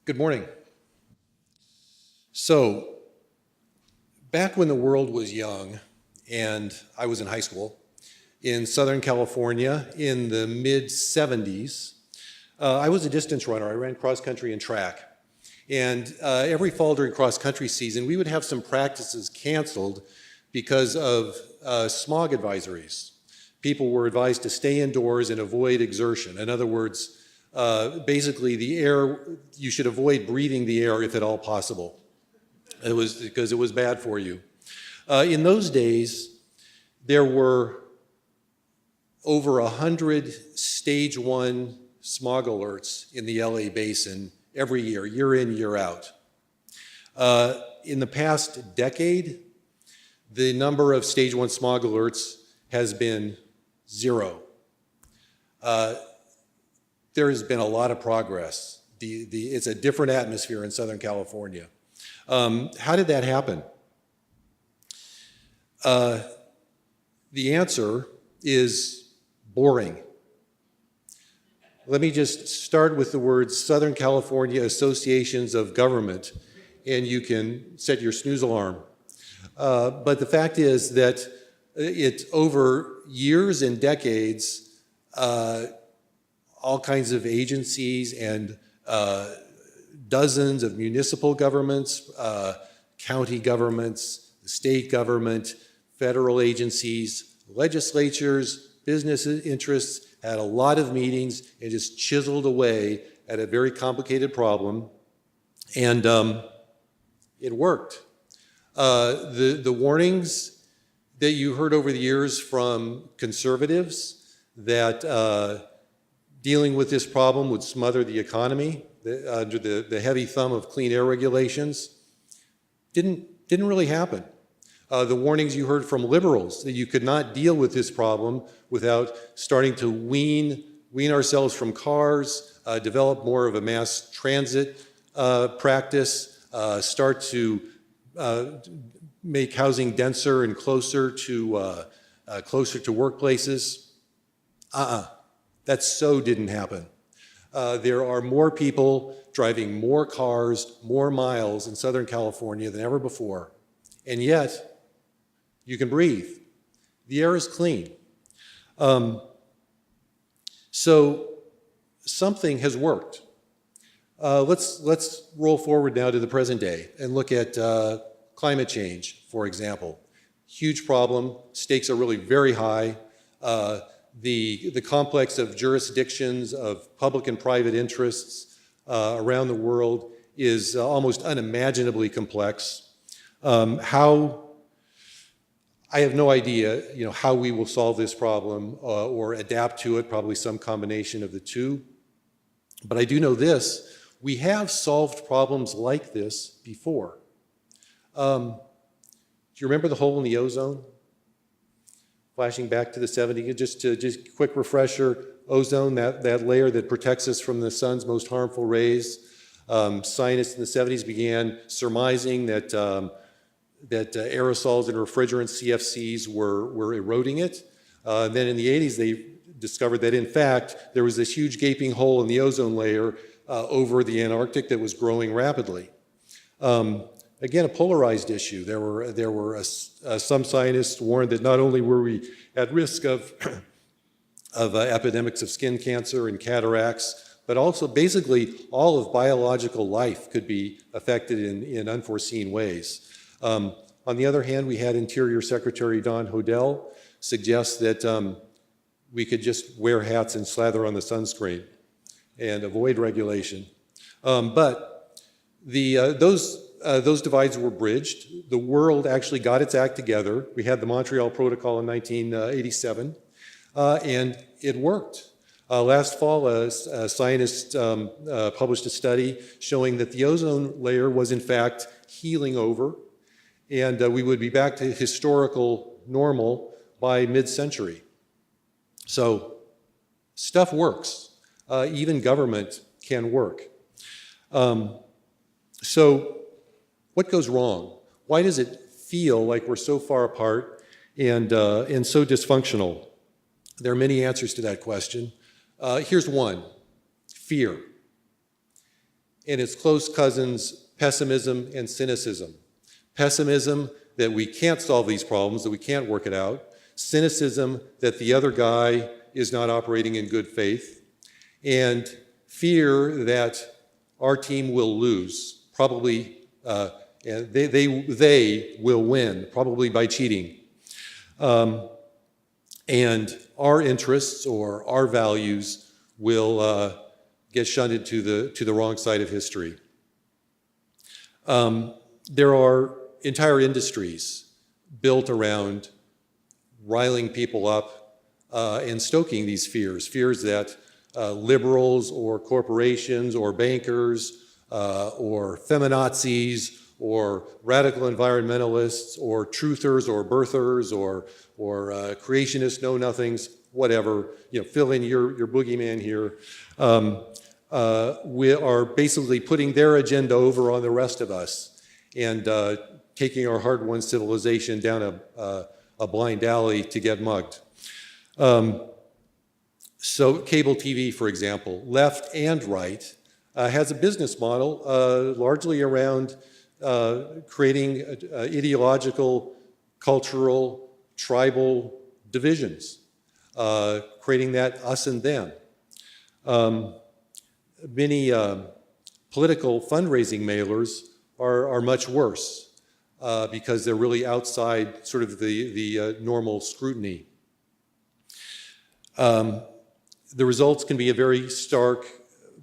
Good morning. So, back when the world was young and I was in high school, in Southern California in the mid-70s, I was a distance runner. I ran cross country and track. And every fall during cross country season, we would have some practices canceled because of smog advisories. People were advised to stay indoors and avoid exertion. In other words, basically the air, you should avoid breathing the air if at all possible. It was because it was bad for you. In those days, there were over 100 stage 1 smog alerts in the LA basin every year in, year out. In the past decade, the number of stage 1 smog alerts has been 0. There has been a lot of progress. It's a different atmosphere in Southern California. How did that happen? The answer is boring. Let me just start with the words Southern California Associations of Government, and you can set your snooze alarm. But the fact is that it's over years and decades, all kinds of agencies and dozens of municipal governments, county governments, state government, federal agencies, legislatures, business interests had a lot of meetings and just chiseled away at a very complicated problem, and it worked. The warnings that you heard over the years from conservatives that dealing with this problem would smother the economy under the heavy thumb of clean air regulations didn't really happen. The warnings you heard from liberals that you could not deal with this problem without starting to wean ourselves from cars, develop more of a mass transit practice, start to make housing denser and closer to workplaces. That so didn't happen. There are more people driving more cars, more miles in Southern California than ever before, and yet you can breathe. The air is clean. So something has worked. Let's roll forward now to the present day and look at climate change, for example. Huge problem. Stakes are really very high. The complex of jurisdictions of public and private interests around the world is almost unimaginably complex. I have no idea, how we will solve this problem or adapt to it, probably some combination of the two. But I do know this, we have solved problems like this before. Do you remember the hole in the ozone? Flashing back to the 70s, just quick refresher, ozone, that layer that protects us from the sun's most harmful rays. Scientists in the 70s began surmising that aerosols and refrigerants, CFCs, were eroding it. Then in the 80s, they discovered that, in fact, there was this huge gaping hole in the ozone layer over the Antarctic that was growing rapidly. Again, a polarized issue. There were some scientists warned that not only were we at risk of epidemics of skin cancer and cataracts, but also basically all of biological life could be affected in unforeseen ways. On the other hand, we had Interior Secretary Don Hodel suggest that we could just wear hats and slather on the sunscreen and avoid regulation. But those divides were bridged. The world actually got its act together. We had the Montreal Protocol in 1987, and it worked. Last fall, a scientist published a study showing that the ozone layer was in fact healing over, and we would be back to historical normal by mid-century. So stuff works. Even government can work. So what goes wrong? Why does it feel like we're so far apart and so dysfunctional? There are many answers to that question. Here's one: fear. and its close cousins, pessimism and cynicism. Pessimism that we can't solve these problems, that we can't work it out. Cynicism that the other guy is not operating in good faith. And fear that our team will lose, probably, and they will win, probably by cheating. And our interests or our values will get shunted to the wrong side of history. There are entire industries built around riling people up and stoking these fears that liberals or corporations or bankers or feminazis or radical environmentalists or truthers or birthers or creationist know-nothings, whatever, fill in your boogeyman here, we are basically putting their agenda over on the rest of us and taking our hard-won civilization down a blind alley to get mugged. So cable TV, for example, left and right, has a business model largely around creating ideological, cultural, tribal divisions, creating that us and them. Many political fundraising mailers are much worse because they're really outside sort of the normal scrutiny. The results can be a very stark,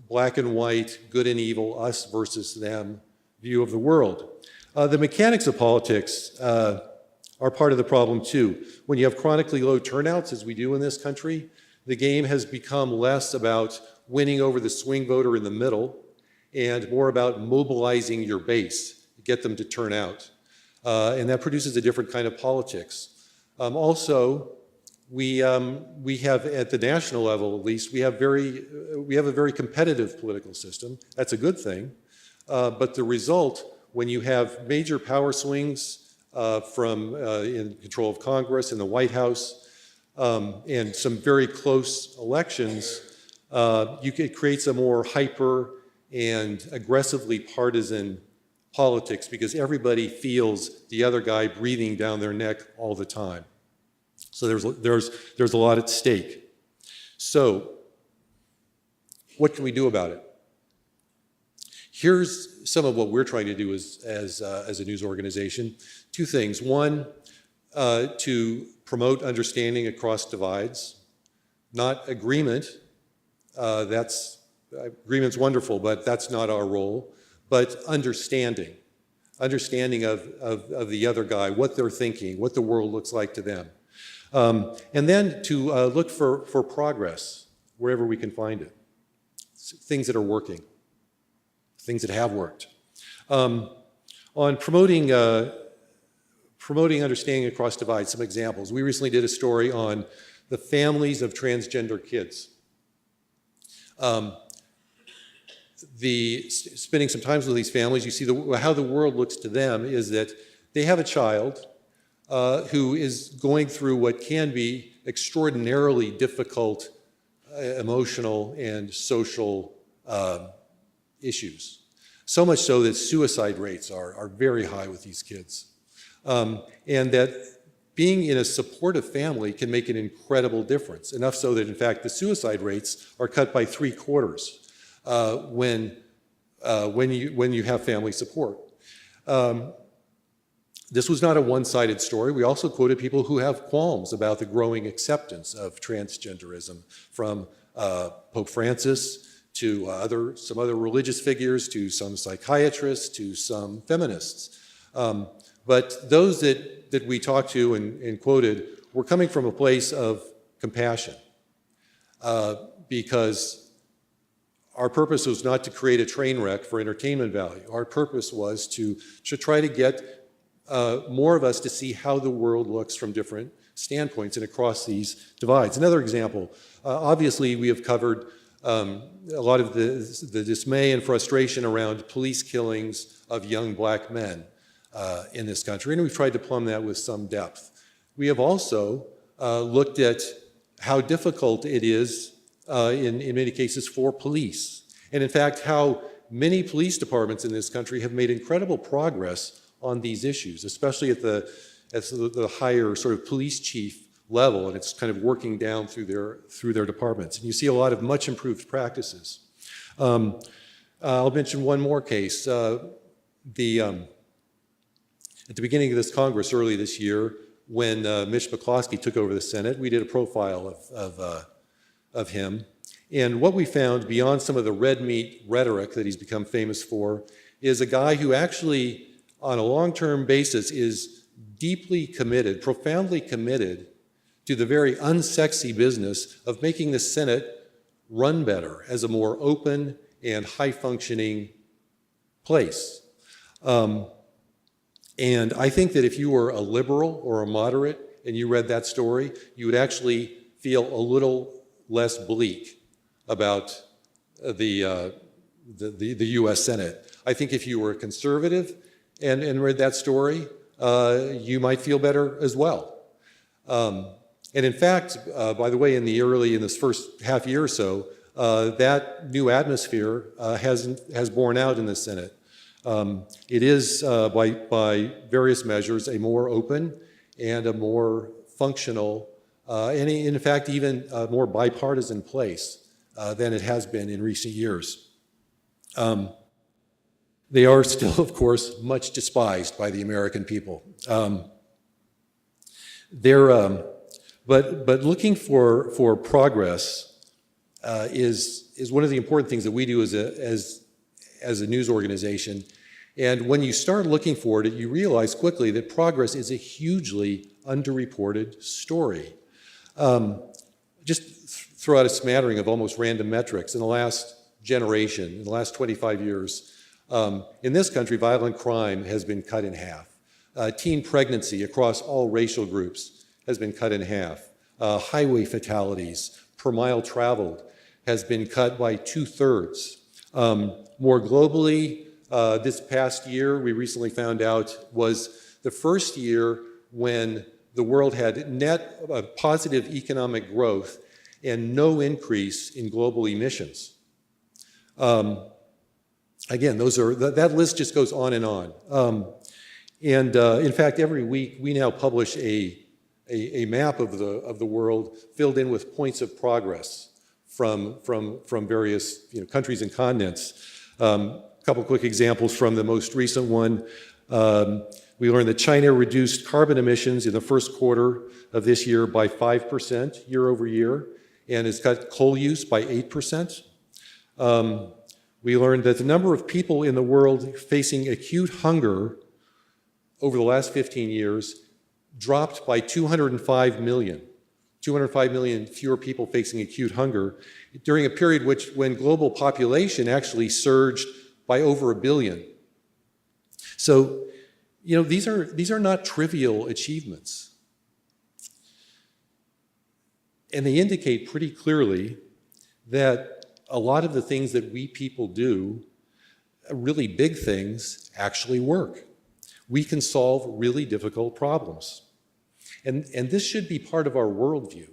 black and white, good and evil, us versus them view of the world. The mechanics of politics are part of the problem too. When you have chronically low turnouts, as we do in this country, the game has become less about winning over the swing voter in the middle and more about mobilizing your base, get them to turn out. And that produces a different kind of politics. Also, we have, at the national level at least, we have a very competitive political system. That's a good thing. But the result, when you have major power swings from in control of Congress and the White House, and some very close elections, it creates a more hyper and aggressively partisan politics because everybody feels the other guy breathing down their neck all the time. So there's a lot at stake. So what can we do about it? Here's some of what we're trying to do as a news organization. Two things. One, to promote understanding across divides, not agreement. Agreement's wonderful, but that's not our role. But understanding of the other guy, what they're thinking, what the world looks like to them. And then to look for progress wherever we can find it. Things that are working, things that have worked. On promoting understanding across divides, some examples. We recently did a story on the families of transgender kids. Spending some time with these families, you see how the world looks to them is that they have a child who is going through what can be extraordinarily difficult emotional and social issues. So much so that suicide rates are very high with these kids. And that being in a supportive family can make an incredible difference, enough so that, in fact, the suicide rates are cut by 3/4 when you have family support. This was not a one-sided story. We also quoted people who have qualms about the growing acceptance of transgenderism, from Pope Francis to some other religious figures, to some psychiatrists, to some feminists. But those that we talked to and quoted were coming from a place of compassion, because our purpose was not to create a train wreck for entertainment value. Our purpose was to try to get more of us to see how the world looks from different standpoints and across these divides. Another example, obviously we have covered a lot of the dismay and frustration around police killings of young black men in this country, and we've tried to plumb that with some depth. We have also looked at how difficult it is in many cases for police, and in fact how many police departments in this country have made incredible progress on these issues, especially at the higher sort of police chief level, and it's kind of working down through their departments. And you see a lot of much improved practices. I'll mention one more case. At the beginning of this Congress early this year, when Mitch McCloskey took over the Senate, we did a profile of him. And what we found, beyond some of the red meat rhetoric that he's become famous for, is a guy who actually, on a long-term basis, is deeply committed, profoundly committed to the very unsexy business of making the Senate run better as a more open and high-functioning place. And I think that if you were a liberal or a moderate and you read that story, you would actually feel a little less bleak about the U.S. Senate. I think if you were a conservative and read that story, you might feel better as well. And in fact, by the way, in this first half year or so, that new atmosphere has borne out in the Senate. It is, by various measures, a more open and a more functional, and in fact, even a more bipartisan place than it has been in recent years. They are still, of course, much despised by the American people. But looking for progress is one of the important things that we do as a news organization. And when you start looking for it, you realize quickly that progress is a hugely underreported story. Just throw out a smattering of almost random metrics. In the last generation, in the last 25 years, in this country, violent crime has been cut in half. Teen pregnancy across all racial groups has been cut in half. Highway fatalities per mile traveled has been cut by 2/3. More globally, this past year, we recently found out, was the first year when the world had net positive economic growth and no increase in global emissions. Again, that list just goes on and on. In fact, every week we now publish a map of the world filled in with points of progress from various countries and continents. A couple quick examples from the most recent one. We learned that China reduced carbon emissions in the first quarter of this year by 5% year over year, and has cut coal use by 8%. We learned that the number of people in the world facing acute hunger over the last 15 years dropped by 205 million. 205 million fewer people facing acute hunger during a period when global population actually surged by over 1 billion. So, these are not trivial achievements. And they indicate pretty clearly that a lot of the things that we people do, really big things, actually work. We can solve really difficult problems. And this should be part of our worldview.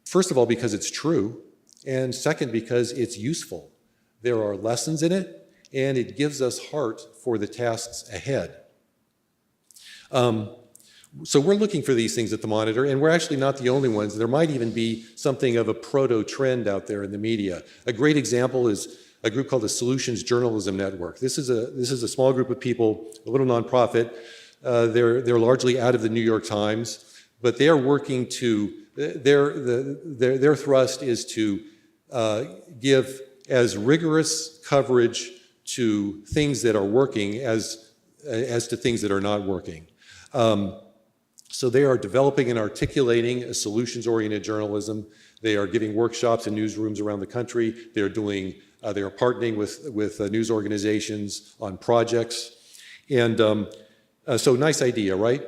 First of all, because it's true, and second, because it's useful. There are lessons in it, and it gives us heart for the tasks ahead. So we're looking for these things at the Monitor, and we're actually not the only ones. There might even be something of a proto-trend out there in the media. A great example is a group called the Solutions Journalism Network. This is a small group of people, a little nonprofit. They're largely out of the New York Times, but they are working to, their thrust is to give as rigorous coverage to things that are working as to things that are not working. So they are developing and articulating a solutions-oriented journalism. They are giving workshops in newsrooms around the country. They are partnering with news organizations on projects. And so nice idea, right?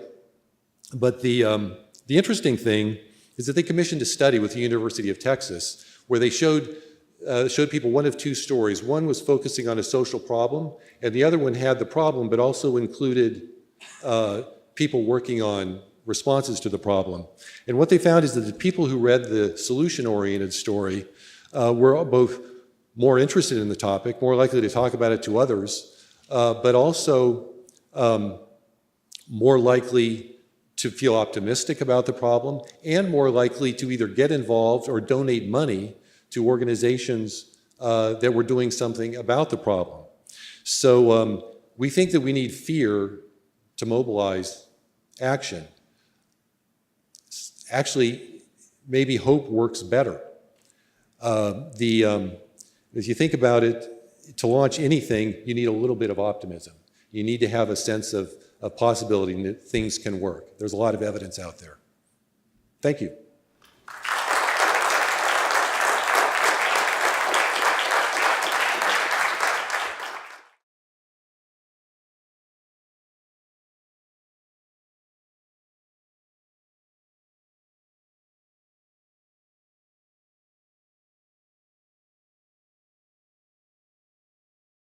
But the interesting thing is that they commissioned a study with the University of Texas where they showed people one of two stories. One was focusing on a social problem, and the other one had the problem but also included people working on responses to the problem. And what they found is that the people who read the solution-oriented story were both more interested in the topic, more likely to talk about it to others, but also more likely to feel optimistic about the problem, and more likely to either get involved or donate money to organizations that were doing something about the problem. So we think that we need fear to mobilize action. Actually, maybe hope works better. If you think about it, to launch anything, you need a little bit of optimism. You need to have a sense of possibility that things can work. There's a lot of evidence out there. Thank you.